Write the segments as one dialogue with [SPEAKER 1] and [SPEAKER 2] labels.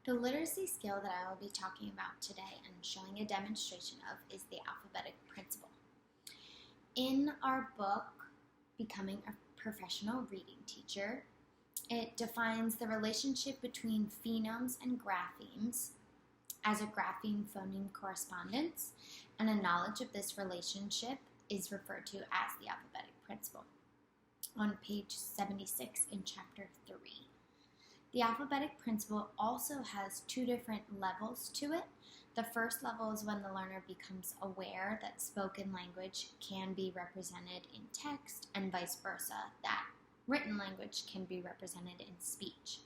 [SPEAKER 1] The literacy skill that I will be talking about today and showing a demonstration of is the alphabetic principle. In our book, Becoming a Professional Reading Teacher, it defines the relationship between phonemes and graphemes as a grapheme-phoneme correspondence, and a knowledge of this relationship is referred to as the alphabetic principle. On page 76 in chapter 3. The alphabetic principle also has two different levels to it. The first level is when the learner becomes aware that spoken language can be represented in text and vice versa, that written language can be represented in speech.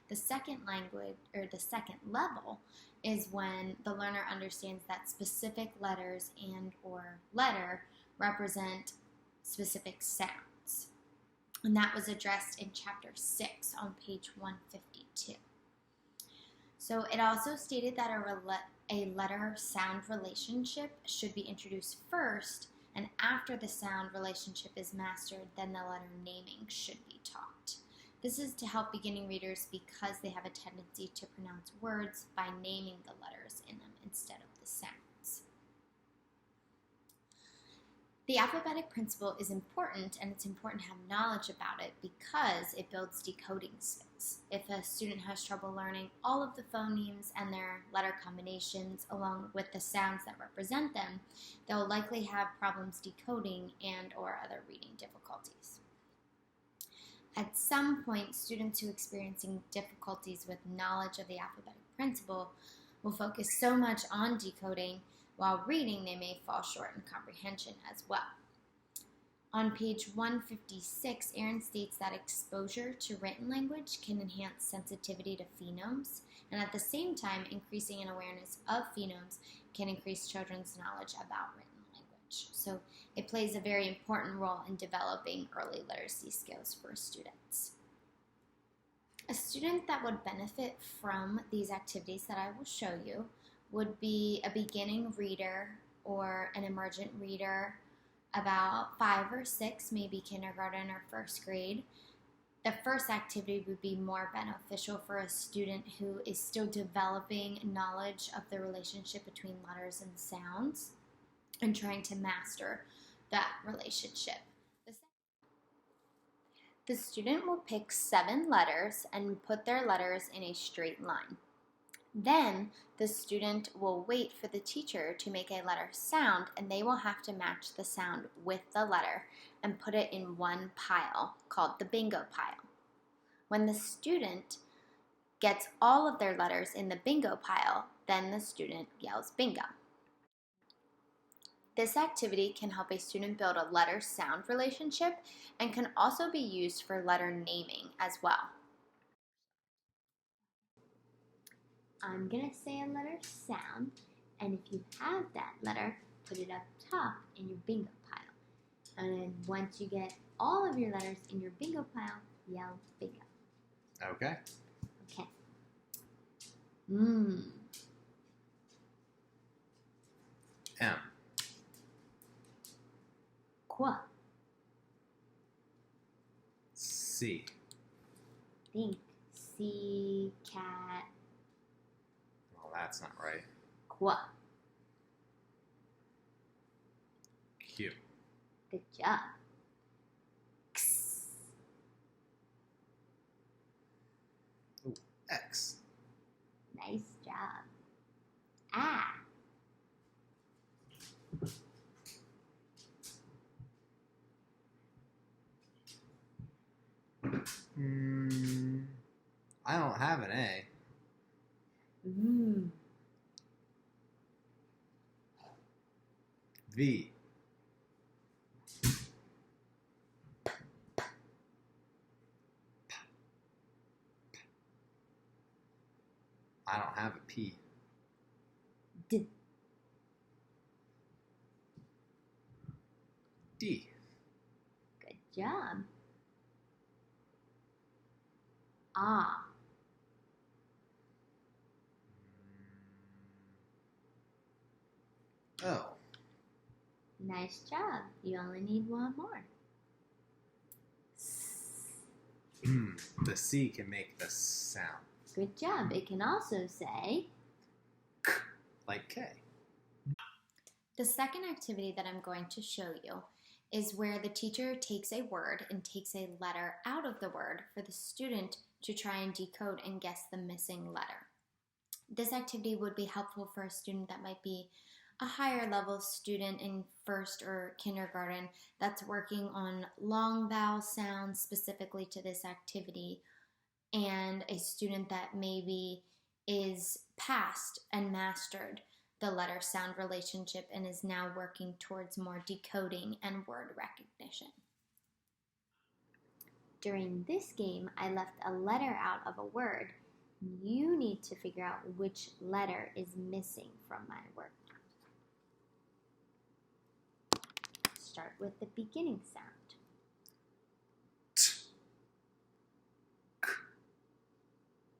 [SPEAKER 1] The second level is when the learner understands that specific letters and or letter represent specific sounds. And that was addressed in chapter 6 on page 152. So it also stated that a letter-sound relationship should be introduced first, and after the sound relationship is mastered, then the letter naming should be taught. This is to help beginning readers because they have a tendency to pronounce words by naming the letters in them instead of the sounds. The alphabetic principle is important, and it's important to have knowledge about it because it builds decoding skills. If a student has trouble learning all of the phonemes and their letter combinations along with the sounds that represent them, they'll likely have problems decoding and or other reading difficulties. At some point, students who are experiencing difficulties with knowledge of the alphabetic principle will focus so much on decoding, while reading they may fall short in comprehension as well. On page 156, Aaron states that exposure to written language can enhance sensitivity to phonemes, and at the same time, increasing an awareness of phonemes can increase children's knowledge about written language. So it plays a very important role in developing early literacy skills for students. A student that would benefit from these activities that I will show you would be a beginning reader or an emergent reader, about 5 or 6, maybe kindergarten or first grade. The first activity would be more beneficial for a student who is still developing knowledge of the relationship between letters and sounds and trying to master that relationship. The student will pick 7 letters and put their letters in a straight line. Then the student will wait for the teacher to make a letter sound, and they will have to match the sound with the letter and put it in one pile called the bingo pile. When the student gets all of their letters in the bingo pile, then the student yells bingo. This activity can help a student build a letter-sound relationship and can also be used for letter naming as well. I'm going to say a letter sound, and if you have that letter, put it up top in your bingo pile. And then once you get all of your letters in your bingo pile, yell bingo.
[SPEAKER 2] Okay.
[SPEAKER 1] Okay.
[SPEAKER 2] M.
[SPEAKER 1] Qua.
[SPEAKER 2] C.
[SPEAKER 1] Think. C, cat.
[SPEAKER 2] Well, that's not right.
[SPEAKER 1] Qua.
[SPEAKER 2] Q.
[SPEAKER 1] Good job. X.
[SPEAKER 2] Ooh, X.
[SPEAKER 1] Nice job. Ah.
[SPEAKER 2] I don't have an A. V. I don't have a P.
[SPEAKER 1] D.
[SPEAKER 2] D.
[SPEAKER 1] Good job. Ah.
[SPEAKER 2] O.
[SPEAKER 1] Nice job. You only need one more.
[SPEAKER 2] The C can make the sound.
[SPEAKER 3] Good job. It can also say
[SPEAKER 2] Like K.
[SPEAKER 1] The second activity that I'm going to show you is where the teacher takes a word and takes a letter out of the word for the student to try and decode and guess the missing letter. This activity would be helpful for a student that might be a higher level student in first or kindergarten that's working on long vowel sounds specifically to this activity, and a student that maybe is past and mastered the letter sound relationship and is now working towards more decoding and word recognition.
[SPEAKER 3] during this game, I left a letter out of a word. You need to figure out which letter is missing from my word. Start with the beginning sound.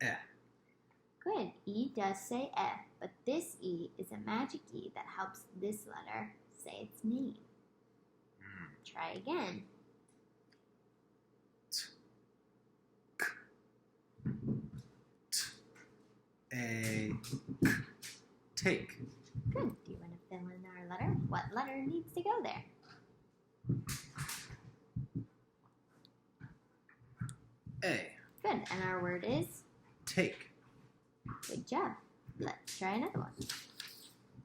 [SPEAKER 2] Eh.
[SPEAKER 3] Good. E does say eh, but this E is a magic E that helps this letter say its name. Try again.
[SPEAKER 2] A. Take.
[SPEAKER 3] Good. Do you want to fill in our letter? What letter needs to go there?
[SPEAKER 2] A.
[SPEAKER 3] Good. And our word is?
[SPEAKER 2] Take.
[SPEAKER 3] Good job. Let's try another one.